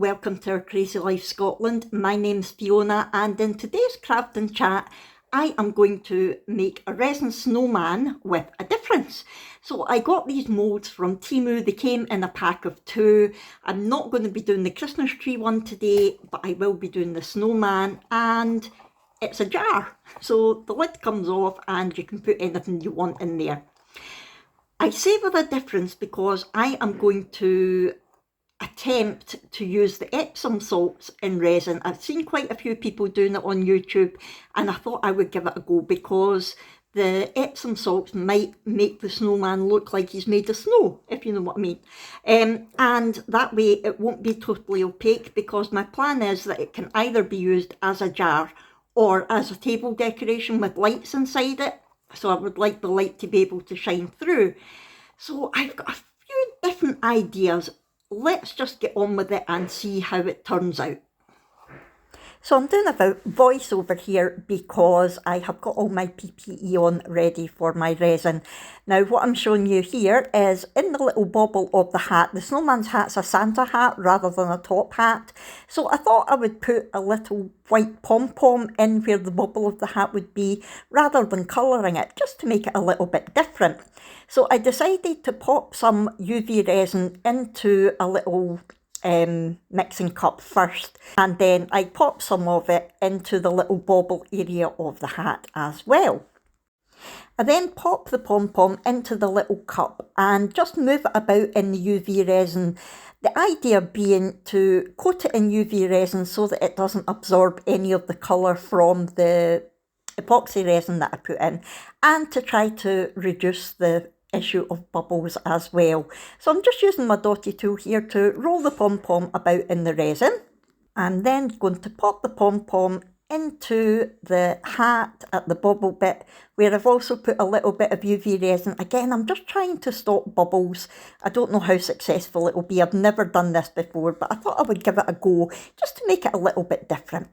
welcome to our Crazy Life Scotland. My name's Fiona, and in today's craft and chat I am going to make a resin snowman with a difference. So I got these moulds from Temu. They came in a pack of 2. I'm not going to be doing the Christmas tree one today, but I will be doing the snowman, and it's a jar. So the lid comes off and you can put anything you want in there. I say with a difference because I am going to attempt to use the Epsom salts in resin. I've seen quite a few people doing it on YouTube, and I thought I would give it a go because the Epsom salts might make the snowman look like he's made of snow, if you know what I mean. And that way it won't be totally opaque, because my plan is that it can either be used as a jar or as a table decoration with lights inside it. So I would like the light to be able to shine through. So I've got a few different ideas. Let's just get on with it and see how it turns out. So I'm doing a voiceover here because I have got all my PPE on ready for my resin. Now what I'm showing you here is in the little bobble of the hat. The snowman's hat's a Santa hat rather than a top hat. So I thought I would put a little white pom-pom in where the bobble of the hat would be, rather than colouring it, just to make it a little bit different. So I decided to pop some UV resin into a little mixing cup first, and then I pop some of it into the little bobble area of the hat as well. I then pop the pom-pom into the little cup and just move it about in the UV resin. The idea being to coat it in UV resin so that it doesn't absorb any of the colour from the epoxy resin that I put in, and to try to reduce the issue of bubbles as well. So I'm just using my dotty tool here to roll the pom-pom about in the resin. I'm then going to pop the pom-pom into the hat at the bobble bit, where I've also put a little bit of UV resin. Again, I'm just trying to stop bubbles. I don't know how successful it will be. I've never done this before, but I thought I would give it a go just to make it a little bit different.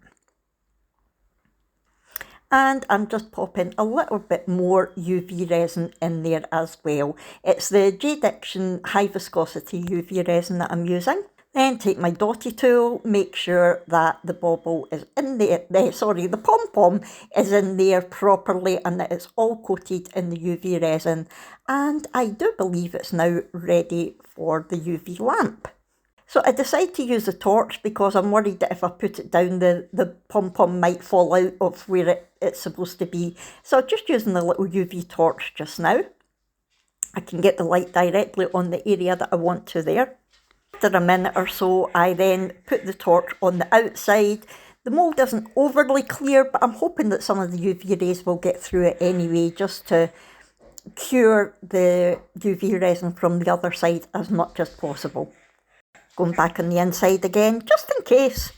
And I'm just popping a little bit more UV resin in there as well. It's the J-Diction high viscosity UV resin that I'm using. Then take my dotty tool, make sure that the bobble is in there, the pom-pom is in there properly and that it's all coated in the UV resin. And I do believe it's now ready for the UV lamp. So I decided to use a torch because I'm worried that if I put it down, the pom-pom might fall out of where it's supposed to be. So I'm just using the little UV torch just now. I can get the light directly on the area that I want to there. After a minute or so, I then put the torch on the outside. The mould isn't overly clear, but I'm hoping that some of the UV rays will get through it anyway, just to cure the UV resin from the other side as much as possible. Going back on the inside again, just in case.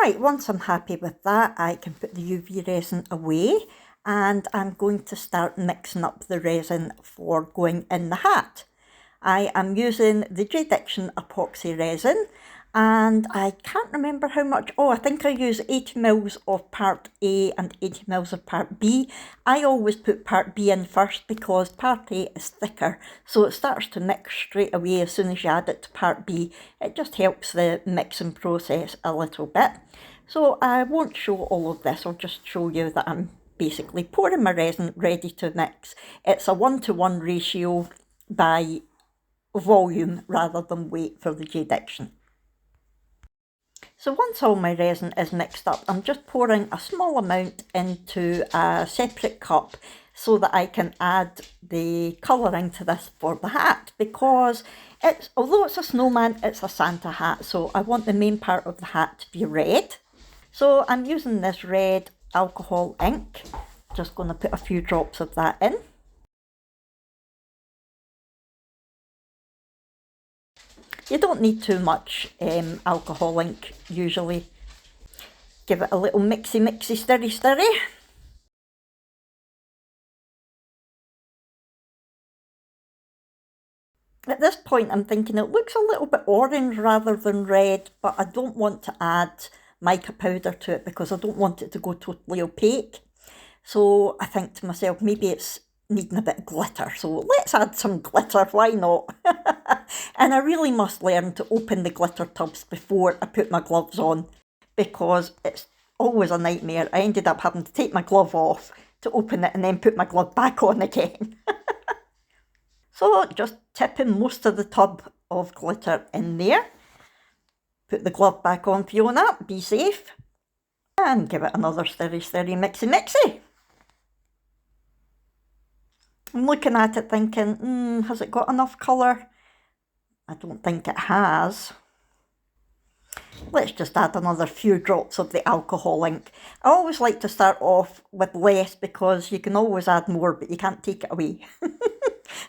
Right, once I'm happy with that, I can put the UV resin away, and I'm going to start mixing up the resin for going in the hat. I am using the J-Diction epoxy resin, and I can't remember how much. Oh, I think I use 80 mils of part A and 80 mils of part B. I always put part B in first because part A is thicker, so it starts to mix straight away as soon as you add it to part B. It just helps the mixing process a little bit. So I won't show all of this, I'll just show you that I'm basically pouring my resin ready to mix. It's a 1-to-1 ratio by volume rather than weight for the J-Diction. So once all my resin is mixed up, I'm just pouring a small amount into a separate cup so that I can add the colouring to this for the hat, because although it's a snowman, it's a Santa hat, so I want the main part of the hat to be red. So I'm using this red alcohol ink, just going to put a few drops of that in. You don't need too much alcohol ink usually. Give it a little mixy stirry. At this point I'm thinking it looks a little bit orange rather than red, but I don't want to add mica powder to it because I don't want it to go totally opaque. So I think to myself, maybe it's needing a bit of glitter, so let's add some glitter, why not? And I really must learn to open the glitter tubs before I put my gloves on, because it's always a nightmare. I ended up having to take my glove off to open it and then put my glove back on again. So just tipping most of the tub of glitter in there. Put the glove back on, Fiona, be safe. And give it another stirry mixy. I'm looking at it thinking, has it got enough colour? I don't think it has. Let's just add another few drops of the alcohol ink. I always like to start off with less because you can always add more, but you can't take it away.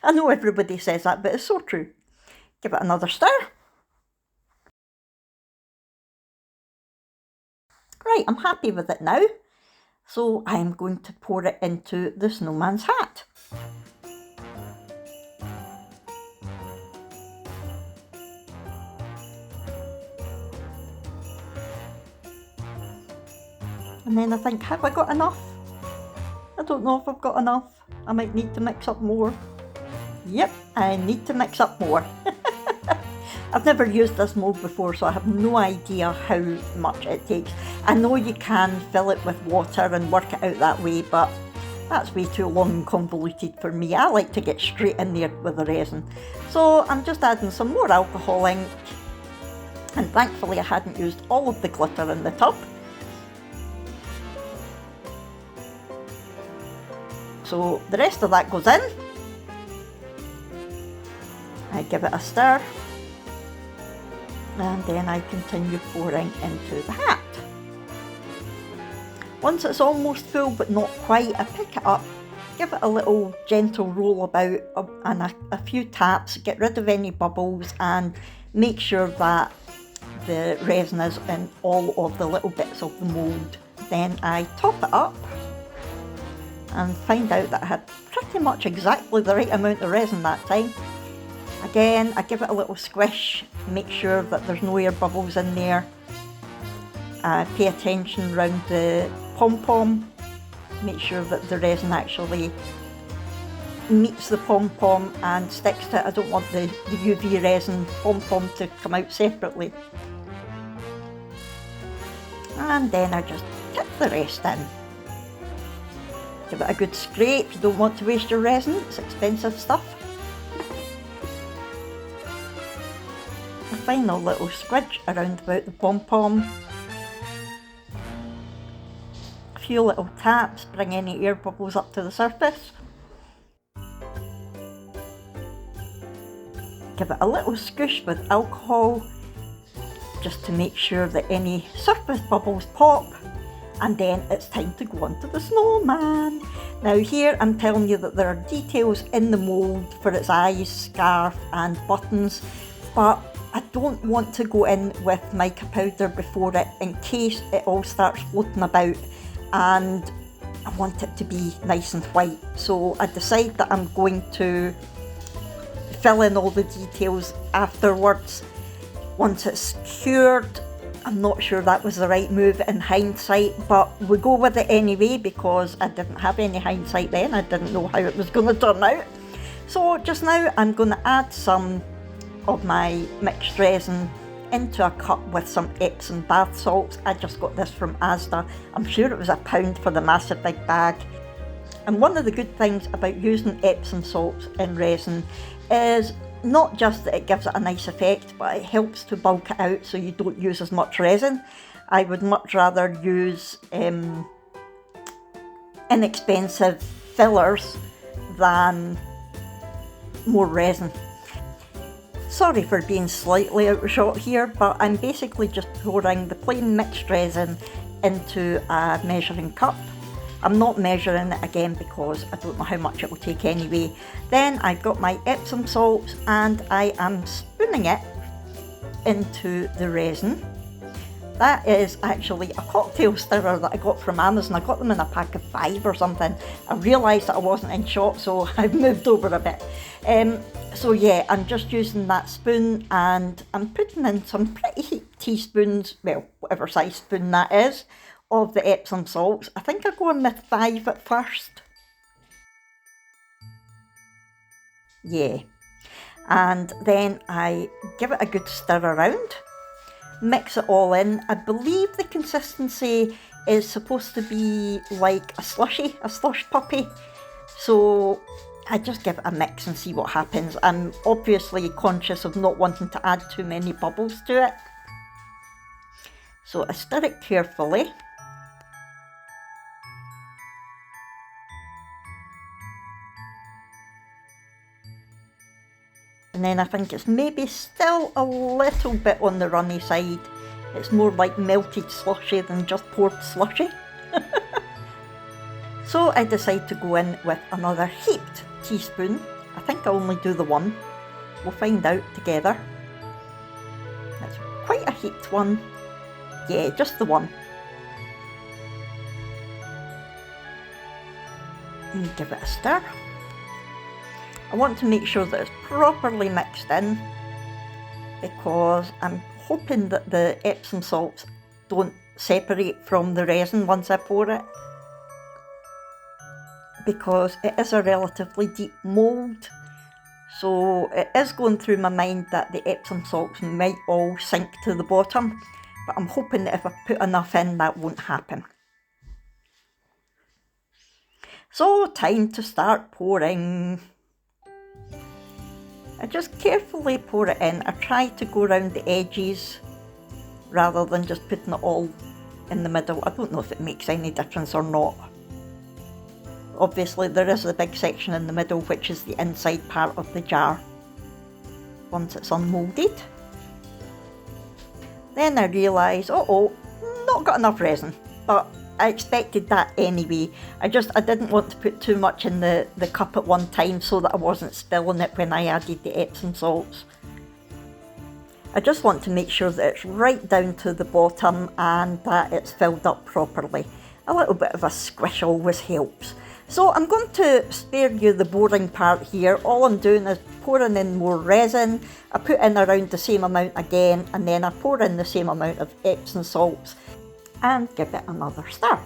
I know everybody says that, but it's so true. Give it another stir. Right, I'm happy with it now. So I'm going to pour it into the snowman's hat. And then I think, have I got enough? I don't know if I've got enough. I might need to mix up more. Yep, I need to mix up more. I've never used this mould before, so I have no idea how much it takes. I know you can fill it with water and work it out that way, but that's way too long and convoluted for me. I like to get straight in there with the resin. So I'm just adding some more alcohol ink, and thankfully I hadn't used all of the glitter in the tub. So the rest of that goes in. I give it a stir, and then I continue pouring into the hat. Once it's almost full but not quite, I pick it up, give it a little gentle roll about and a few taps, get rid of any bubbles and make sure that the resin is in all of the little bits of the mould. Then I top it up and find out that I had pretty much exactly the right amount of resin that time. Again, I give it a little squish, make sure that there's no air bubbles in there. Pay attention around the pom-pom, make sure that the resin actually meets the pom-pom and sticks to it. I don't want the UV resin pom-pom to come out separately. And then I just tip the rest in. Give it a good scrape, you don't want to waste your resin, it's expensive stuff. A final little squidge around about the pom-pom. A few little taps, bring any air bubbles up to the surface. Give it a little squish with alcohol, just to make sure that any surface bubbles pop. And then it's time to go on to the snowman. Now here I'm telling you that there are details in the mould for its eyes, scarf and buttons, but I don't want to go in with mica powder before it in case it all starts floating about, and I want it to be nice and white. So I decide that I'm going to fill in all the details afterwards once it's cured. I'm not sure that was the right move in hindsight, but we go with it anyway because I didn't have any hindsight then. I didn't know how it was going to turn out. So just now I'm going to add some of my mixed resin into a cup with some Epsom bath salts. I just got this from Asda. I'm sure it was £1 for the massive big bag. And one of the good things about using Epsom salts in resin is not just that it gives it a nice effect, but it helps to bulk it out so you don't use as much resin. I would much rather use inexpensive fillers than more resin. Sorry for being slightly out of shot here, but I'm basically just pouring the plain mixed resin into a measuring cup. I'm not measuring it again because I don't know how much it will take anyway. Then I've got my Epsom salts and I am spooning it into the resin. That is actually a cocktail stirrer that I got from Amazon. I got them in a pack of 5 or something. I realised that I wasn't in shop, so I've moved over a bit. So yeah, I'm just using that spoon and I'm putting in some pretty teaspoons, well, whatever size spoon that is, of the Epsom salts. I think I'm going with 5 at first. Yeah. and then I give it a good stir around, mix it all in. I believe the consistency is supposed to be like a slushy, a slush puppy. So I just give it a mix and see what happens. I'm obviously conscious of not wanting to add too many bubbles to it. So I stir it carefully. And then I think it's maybe still a little bit on the runny side. It's more like melted slushy than just poured slushy. So I decide to go in with another heaped teaspoon. I think I only do the one. We'll find out together. That's quite a heaped one. Yeah, just the one. And give it a stir. I want to make sure that it's properly mixed in, because I'm hoping that the Epsom salts don't separate from the resin once I pour it, because it is a relatively deep mould. So it is going through my mind that the Epsom salts might all sink to the bottom, but I'm hoping that if I put enough in, that won't happen. So time to start pouring. I just carefully pour it in. I try to go around the edges rather than just putting it all in the middle. I don't know if it makes any difference or not. Obviously there is a big section in the middle, which is the inside part of the jar once it's unmoulded. Then I realise, not got enough resin, but I expected that anyway. I didn't want to put too much in the cup at one time so that I wasn't spilling it when I added the Epsom salts. I just want to make sure that it's right down to the bottom and that it's filled up properly. A little bit of a squish always helps. So I'm going to spare you the boring part here. All I'm doing is pouring in more resin. I put in around the same amount again, and then I pour in the same amount of Epsom salts and give it another stir.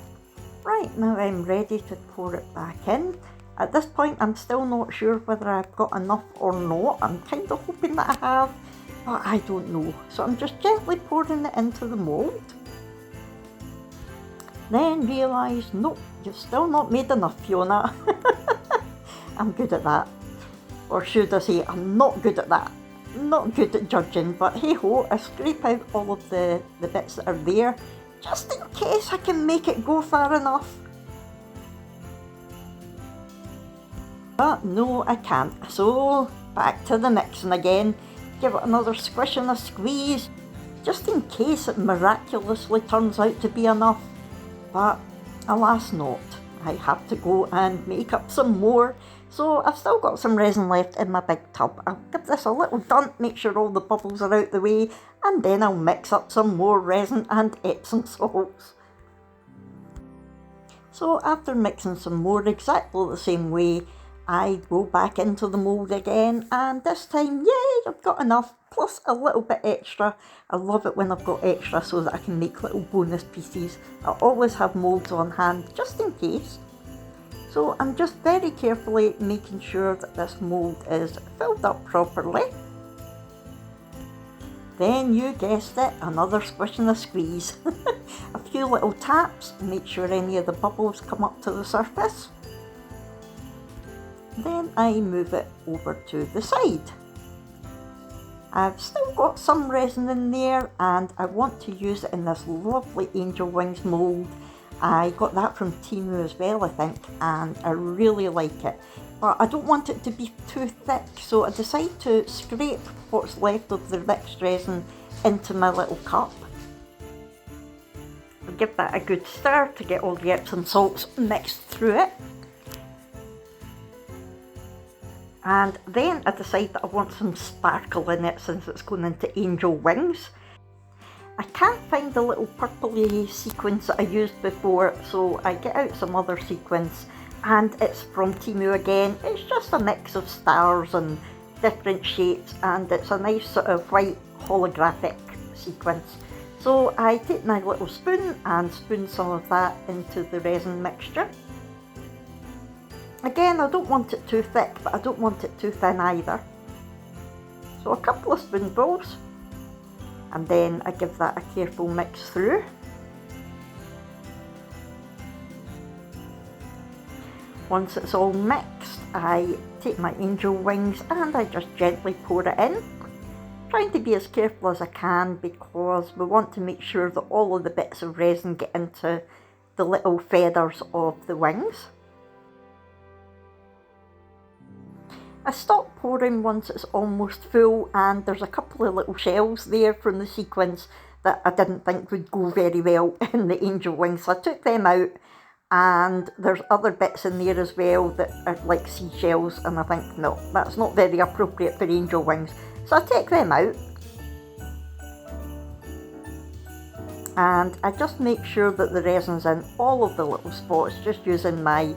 Right, now I'm ready to pour it back in. At this point I'm still not sure whether I've got enough or not. I'm kind of hoping that I have, but I don't know. So I'm just gently pouring it into the mould. Then realise, nope, you've still not made enough, Fiona. I'm good at that. Or should I say, I'm not good at that. Not good at judging, but hey ho, I scrape out all of the bits that are there, just in case I can make it go far enough. But no, I can't. So back to the mixing again. Give it another squish and a squeeze, just in case it miraculously turns out to be enough. But alas not. I have to go and make up some more. So I've still got some resin left in my big tub. I'll give this a little dump, make sure all the bubbles are out the way, and then I'll mix up some more resin and Epsom salts. So after mixing some more exactly the same way, I go back into the mould again, and this time, yay, I've got enough, plus a little bit extra. I love it when I've got extra so that I can make little bonus pieces. I always have moulds on hand, just in case. So I'm just very carefully making sure that this mould is filled up properly. Then you guessed it, another squish and a squeeze. A few little taps, make sure any of the bubbles come up to the surface. Then I move it over to the side. I've still got some resin in there, and I want to use it in this lovely angel wings mould. I got that from Temu as well, I think, and I really like it. But I don't want it to be too thick, so I decide to scrape what's left of the mixed resin into my little cup. I'll give that a good stir to get all the Epsom salts mixed through it. And then I decide that I want some sparkle in it since it's going into angel wings. I can't find the little purpley sequins that I used before, so I get out some other sequins, and it's from Temu again. It's just a mix of stars and different shapes, and it's a nice sort of white holographic sequence. So I take my little spoon and spoon some of that into the resin mixture. Again, I don't want it too thick, but I don't want it too thin either. So a couple of spoonfuls, and then I give that a careful mix through. Once it's all mixed, I take my angel wings and I just gently pour it in, trying to be as careful as I can because we want to make sure that all of the bits of resin get into the little feathers of the wings. I stop pouring once it's almost full, and there's a couple of little shells there from the sequins that I didn't think would go very well in the angel wings, so I took them out, and there's other bits in there as well that are like seashells, and I think no, that's not very appropriate for angel wings, so I take them out. And I just make sure that the resin's in all of the little spots, just using my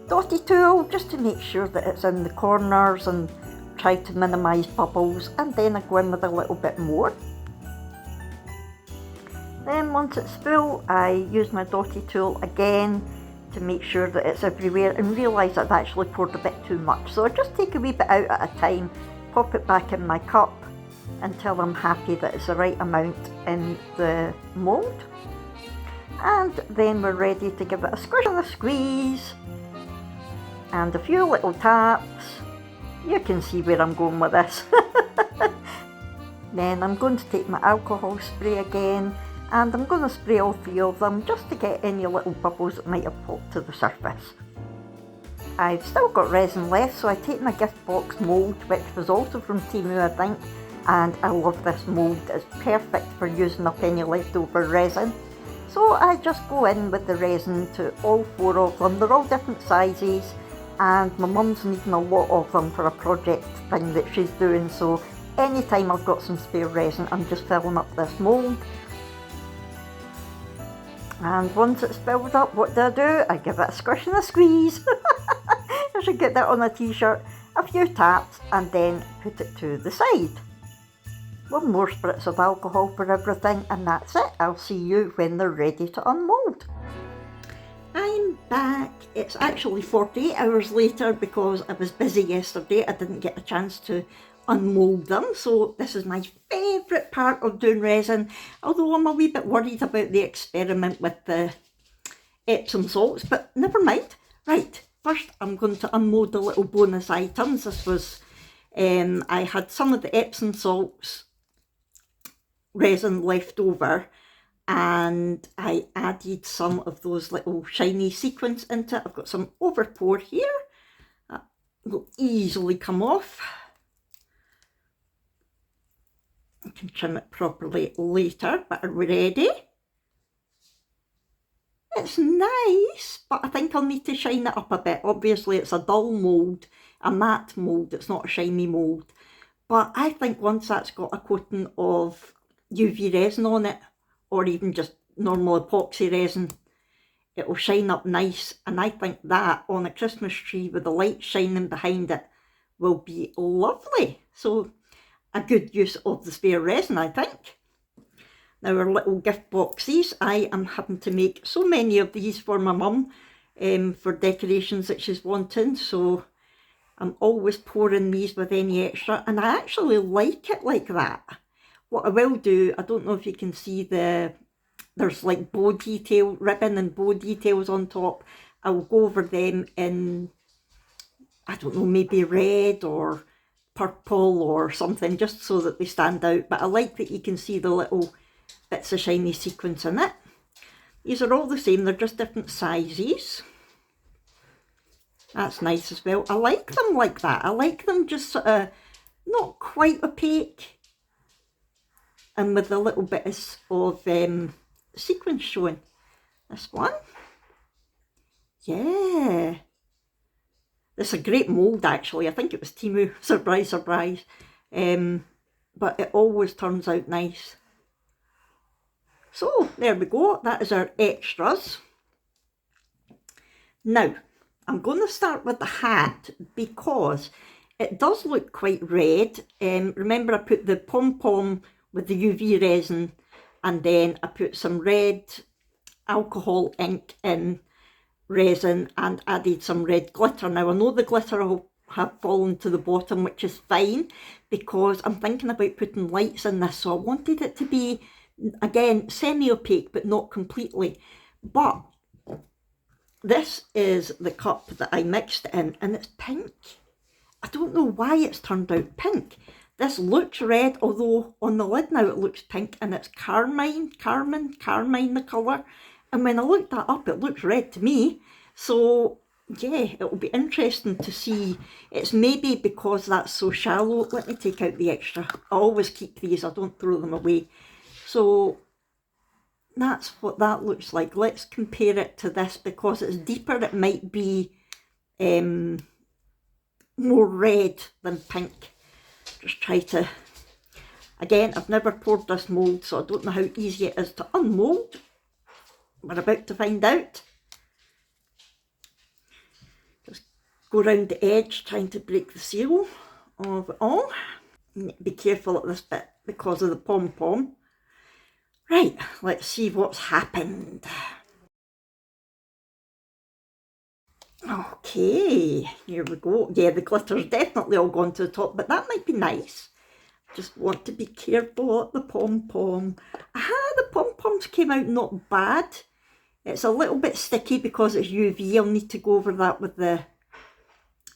dotty tool just to make sure that it's in the corners and try to minimise bubbles, and then I go in with a little bit more. Then once it's full, I use my dotty tool again to make sure that it's everywhere and realise I've actually poured a bit too much. So I just take a wee bit out at a time, pop it back in my cup until I'm happy that it's the right amount in the mould. And then we're ready to give it a squish and a squeeze and a few little taps. You can see where I'm going with this. Then I'm going to take my alcohol spray again, and I'm going to spray all three of them just to get any little bubbles that might have popped to the surface. I've still got resin left, so I take my gift box mould, which was also from Temu I think, and I love this mould. It's perfect for using up any leftover resin. So I just go in with the resin to all four of them. They're all different sizes, and my mum's needing a lot of them for a project thing that she's doing, so anytime I've got some spare resin, I'm just filling up this mould. And once it's filled up, what do? I give it a squish and a squeeze. I should get that on a t-shirt. A few taps, and then put it to the side. One more spritz of alcohol for everything, and that's it. I'll see you when they're ready to unmould. I'm back. It's actually 48 hours later because I was busy yesterday. I didn't get a chance to unmould them, so this is my favourite part of doing resin, although I'm a wee bit worried about the experiment with the Epsom salts, but never mind. Right, first I'm going to unmould the little bonus items. This was, I had some of the Epsom salts resin left over, and I added some of those little shiny sequins into it. I've got some overpour here that will easily come off. I can trim it properly later, but are we ready? It's nice, but I think I'll need to shine it up a bit. Obviously it's a dull mould, a matte mould, it's not a shiny mould. But I think once that's got a coating of UV resin on it, or even just normal epoxy resin, it will shine up nice, and I think that on a Christmas tree with the light shining behind it will be lovely. So a good use of the spare resin, I think. Now our little gift boxes, I am having to make so many of these for my mum for decorations that she's wanting, so I'm always pouring these with any extra, and I actually like it like that. What I will do, I don't know if you can see there's like bow detail, ribbon and bow details on top. I will go over them in, I don't know, maybe red or purple or something, just so that they stand out. But I like that you can see the little bits of shiny sequins in it. These are all the same, they're just different sizes. That's nice as well. I like them like that. I like them just sort of not quite opaque, and with a little bit of sequins showing. This one, yeah, this is a great mould actually. I think it was Temu, surprise surprise, but it always turns out nice. So there we go, that is our extras. Now I'm going to start with the hat because it does look quite red. Remember I put the pom-pom with the UV resin, and then I put some red alcohol ink in resin and added some red glitter. Now I know the glitter will have fallen to the bottom, which is fine because I'm thinking about putting lights in this, so I wanted it to be, again, semi-opaque but not completely. But this is the cup that I mixed in, and it's pink. I don't know why it's turned out pink. This looks red, although on the lid now it looks pink, and it's carmine the colour. And when I looked that up, it looks red to me. So yeah, it will be interesting to see. It's maybe because that's so shallow. Let me take out the extra. I always keep these, I don't throw them away. So that's what that looks like. Let's compare it to this. Because it's deeper, it might be more red than pink. Just try to, again, I've never poured this mould, so I don't know how easy it is to unmould. We're about to find out. Just go around the edge trying to break the seal of it all. Be careful at this bit because of the pom-pom. Right, let's see what's happened. Okay, here we go. Yeah, the glitter's definitely all gone to the top, but that might be nice. Just want to be careful at the pom-pom. Aha, the pom-poms came out not bad. It's a little bit sticky because it's UV. I'll need to go over that with the...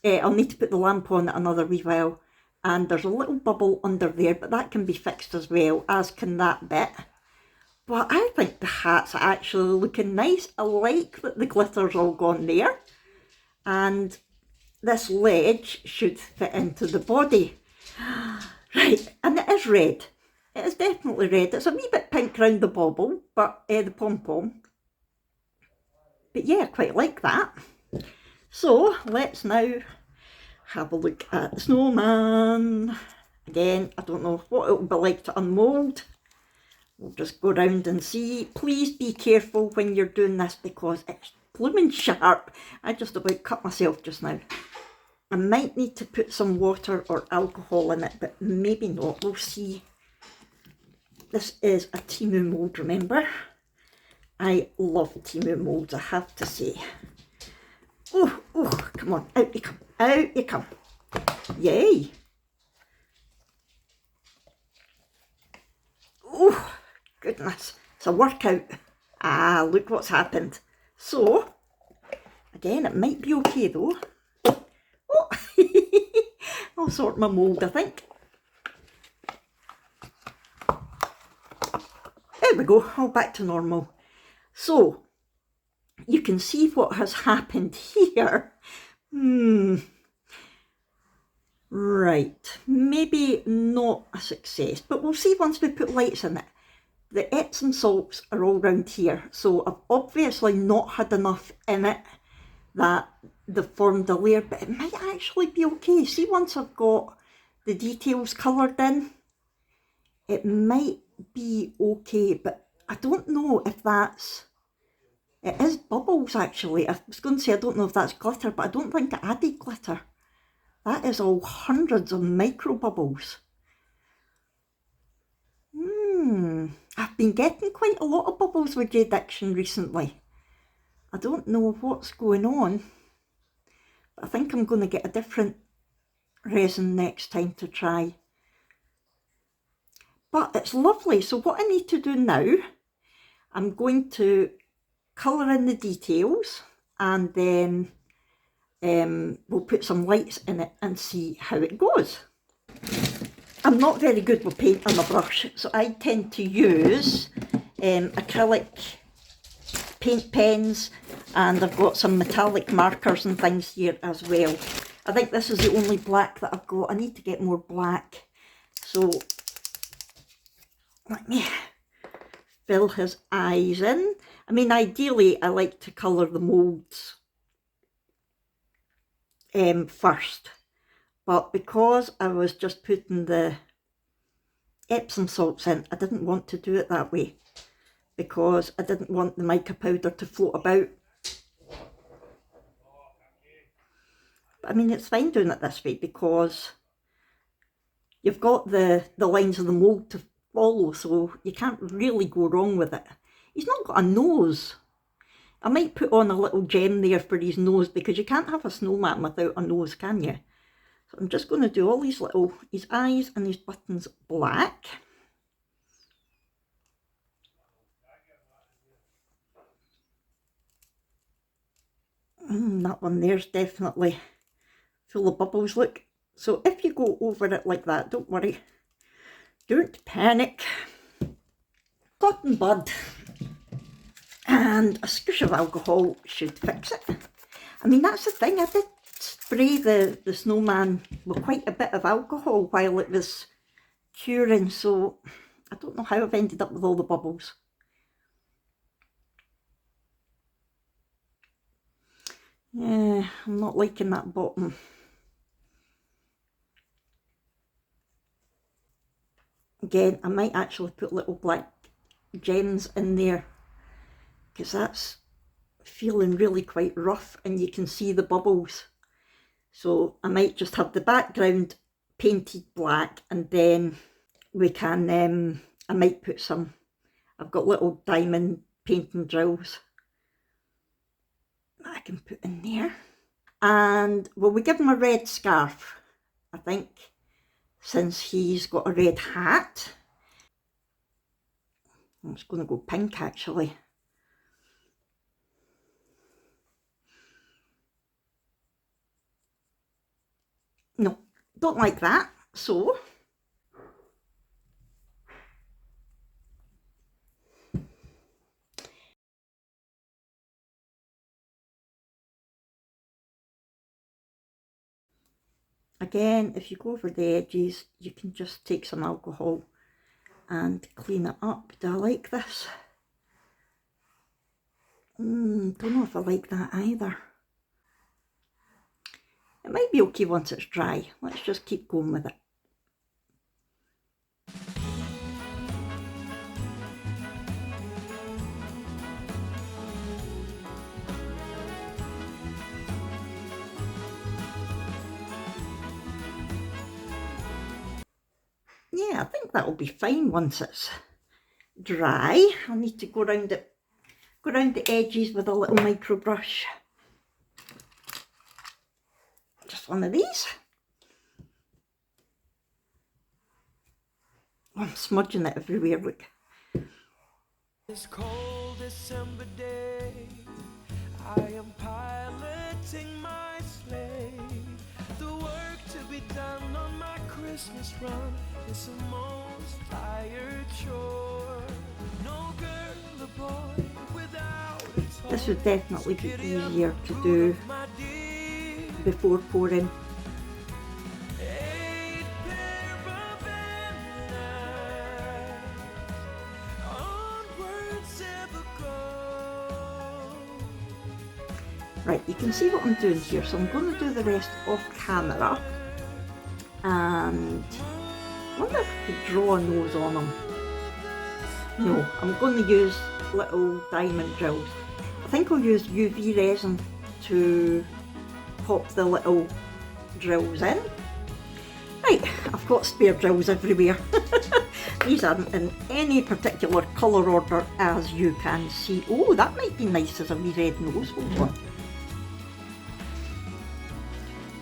I'll need to put the lamp on it another wee while. And there's a little bubble under there, but that can be fixed as well, as can that bit. But I think the hat's actually looking nice. I like that the glitter's all gone there. And this ledge should fit into the body. Right, and it is red. It is definitely red. It's a wee bit pink round the bauble, but the pom-pom. But yeah, I quite like that. So let's now have a look at the snowman. Again, I don't know what it will be like to unmould. We'll just go round and see. Please be careful when you're doing this because it's blooming sharp. I just about cut myself just now. I might need to put some water or alcohol in it, but maybe not. We'll see. This is a Timu mould, remember? I love Timu moulds, I have to say. Oh, come on, out you come, out you come. Yay. Oh, goodness, it's a workout. Ah, look what's happened. So, again, it might be okay though. Oh, I'll sort my mould, I think. There we go, all back to normal. So, you can see what has happened here. Right, maybe not a success, but we'll see once we put lights in it. The Epsom salts are all round here, so I've obviously not had enough in it that they've formed a layer, but it might actually be okay. See, once I've got the details coloured in, it might be okay, but I don't know if that's... It is bubbles actually. I was going to say I don't know if that's glitter, but I don't think I added glitter. That is all hundreds of micro bubbles. I've been getting quite a lot of bubbles with Jade Diction recently. I don't know what's going on, but I think I'm going to get a different resin next time to try. But it's lovely. So what I need to do now, I'm going to colour in the details and then we'll put some lights in it and see how it goes. I'm not very good with paint on a brush, so I tend to use acrylic paint pens, and I've got some metallic markers and things here as well. I think this is the only black that I've got. I need to get more black. So let me fill his eyes in. I mean, ideally I like to colour the moulds first, but because I was just putting the Epsom salts in, I didn't want to do it that way because I didn't want the mica powder to float about. But I mean, it's fine doing it this way because you've got the lines of the mould to follow, so you can't really go wrong with it. He's not got a nose. I might put on a little gem there for his nose because you can't have a snowman without a nose, can you? So I'm just going to do all these his eyes and his buttons black. That one there's definitely full of bubbles, look. So if you go over it like that, don't worry, don't panic. Cotton bud and a squish of alcohol should fix it. I mean, that's the thing, I did spray the snowman with quite a bit of alcohol while it was curing, so I don't know how I've ended up with all the bubbles. Yeah, I'm not liking that bottom. Again, I might actually put little black gems in there because that's feeling really quite rough and you can see the bubbles. So I might just have the background painted black, and then we can, I might put some, I've got little diamond painting drills that I can put in there. And will we give him a red scarf, I think, since he's got a red hat. I'm just going to go pink actually. No, don't like that. So again, if you go over the edges, you can just take some alcohol and clean it up. Do I like this? Don't know if I like that either. It might be okay once it's dry. Let's just keep going with it. Yeah, I think that'll be fine once it's dry. I'll need to go around it, go around the edges with a little micro brush. Just one of these. I'm smudging it everywhere, look. This cold December day, I am piloting my sleigh. The work to be done on my Christmas run is the most tired chore. No girl or boy without a toy. This would definitely be easier to do before pouring. Right, you can see what I'm doing here, so I'm going to do the rest off camera, and I wonder if I could draw a nose on them. No, I'm going to use little diamond drills. I think I'll use UV resin to pop the little drills in. Right, I've got spare drills everywhere. These aren't in any particular colour order, as you can see. Oh, that might be nice as a wee red nose. Hold on.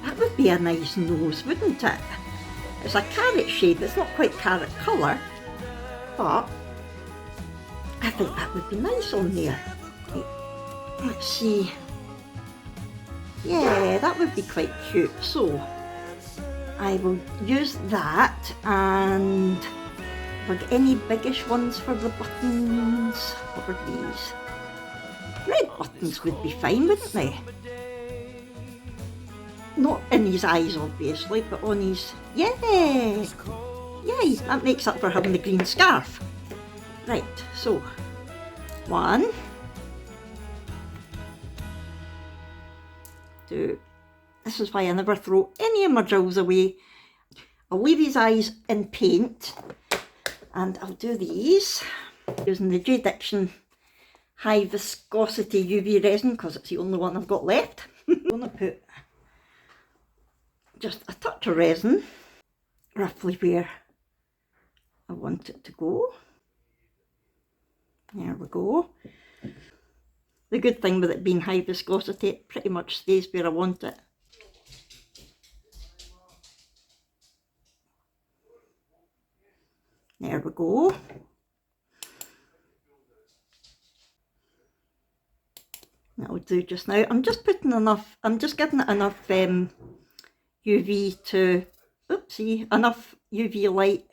That would be a nice nose, wouldn't it? It's a carrot shape, it's not quite carrot colour, but I think that would be nice on there. Right, let's see. Yeah, that would be quite cute. So I will use that, and have I got any biggish ones for the buttons? What are these? Red buttons would be fine, wouldn't they? Not in his eyes, obviously, but on his... Yeah! Yay! That makes up for having the green scarf. Right, so... 1... 2... This is why I never throw any of my drills away. I'll leave his eyes in paint, and I'll do these using the J Diction high viscosity UV resin, because it's the only one I've got left. I'm going to put just a touch of resin roughly where I want it to go. There we go. The good thing with it being high viscosity, it pretty much stays where I want it. go. That'll do just now. I'm just putting enough, I'm just giving it enough UV to, oopsie, enough UV light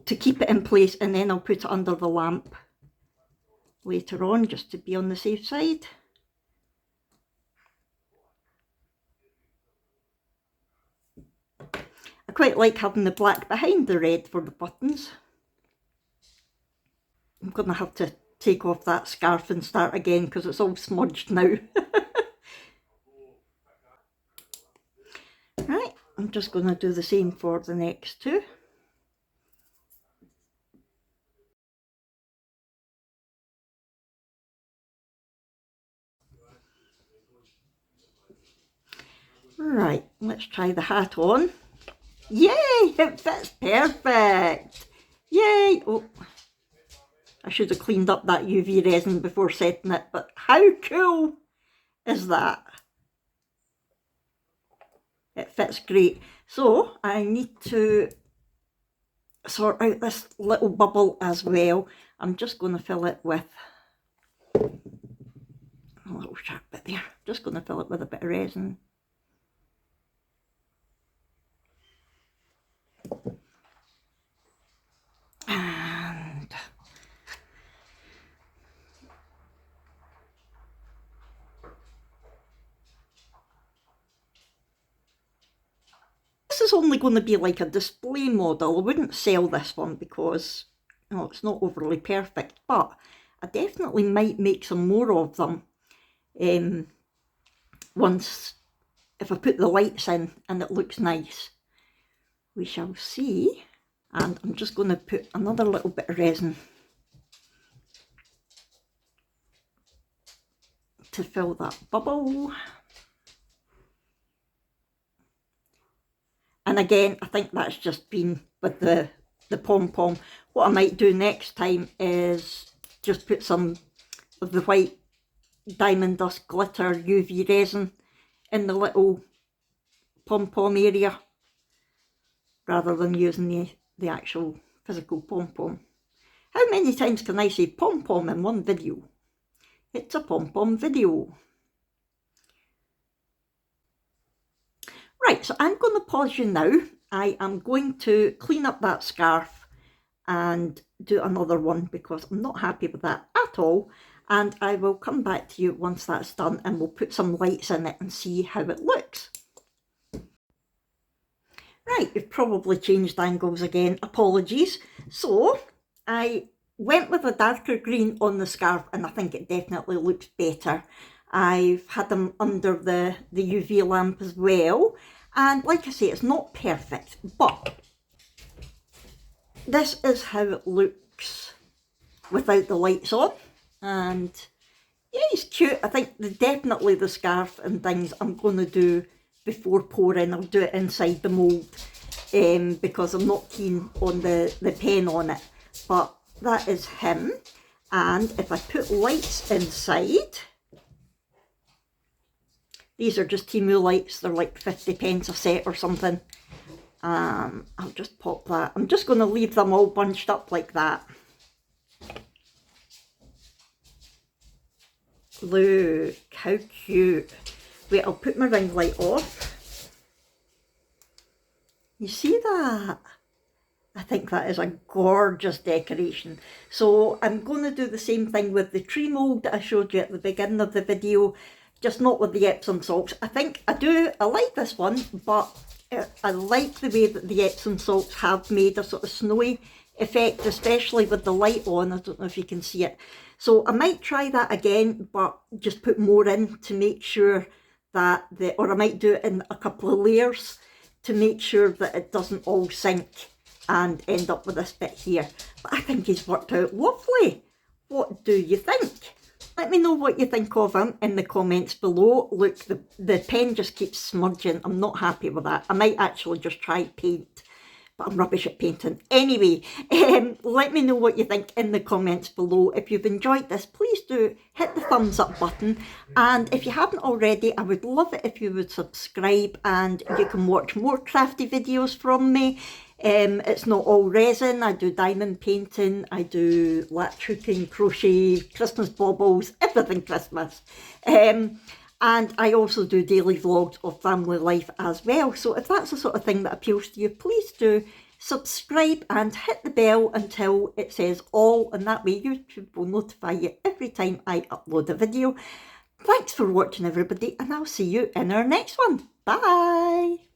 to keep it in place, and then I'll put it under the lamp later on just to be on the safe side. I quite like having the black behind the red for the buttons. I'm going to have to take off that scarf and start again because it's all smudged now. Right, I'm just going to do the same for the next two. Right, let's try the hat on. Yay, it fits perfect. Yay. Oh, I should have cleaned up that UV resin before setting it, but how cool is that? It fits great. So I need to sort out this little bubble as well. I'm just going to fill it with a little sharp bit there. Just going to fill it with a bit of resin. And this is only going to be like a display model. I wouldn't sell this one because, you know, it's not overly perfect, but I definitely might make some more of them once, if I put the lights in and it looks nice. We shall see. And I'm just going to put another little bit of resin to fill that bubble. And again, I think that's just been with the pom-pom. What I might do next time is just put some of the white diamond dust glitter UV resin in the little pom-pom area rather than using the actual physical pom-pom. How many times can I say pom-pom in one video? It's a pom-pom video. Right, so I'm going to pause you now. I am going to clean up that scarf and do another one because I'm not happy with that at all. And I will come back to you once that's done and we'll put some lights in it and see how it looks. Right, we've probably changed angles again, apologies. So I went with a darker green on the scarf and I think it definitely looks better. I've had them under the UV lamp as well. And like I say, it's not perfect, but this is how it looks without the lights on. And yeah, he's cute. I think definitely the scarf and things I'm going to do before pouring. I'll do it inside the mould because I'm not keen on the pen on it. But that is him. And if I put lights inside, these are just Temu lights. They're like 50p a set or something. I'll just pop that. I'm just going to leave them all bunched up like that. Look, how cute. Wait, I'll put my ring light off. You see that? I think that is a gorgeous decoration. So I'm going to do the same thing with the tree mould that I showed you at the beginning of the video, just not with the Epsom salts. I like this one, but I like the way that the Epsom salts have made a sort of snowy effect, especially with the light on. I don't know if you can see it. So I might try that again, but just put more in to make sure that or I might do it in a couple of layers to make sure that it doesn't all sink and end up with this bit here. But I think he's worked out lovely. What do you think? Let me know what you think of him in the comments below. Look, the pen just keeps smudging. I'm not happy with that. I might actually just try paint, but I'm rubbish at painting. Anyway, let me know what you think in the comments below. If you've enjoyed this, please do hit the thumbs up button. And if you haven't already, I would love it if you would subscribe and you can watch more crafty videos from me. It's not all resin. I do diamond painting, I do latch hooking, crochet, Christmas baubles, everything Christmas. And I also do daily vlogs of family life as well. So if that's the sort of thing that appeals to you, please do subscribe and hit the bell until it says all, and that way YouTube will notify you every time I upload a video. Thanks for watching, everybody, and I'll see you in our next one. Bye!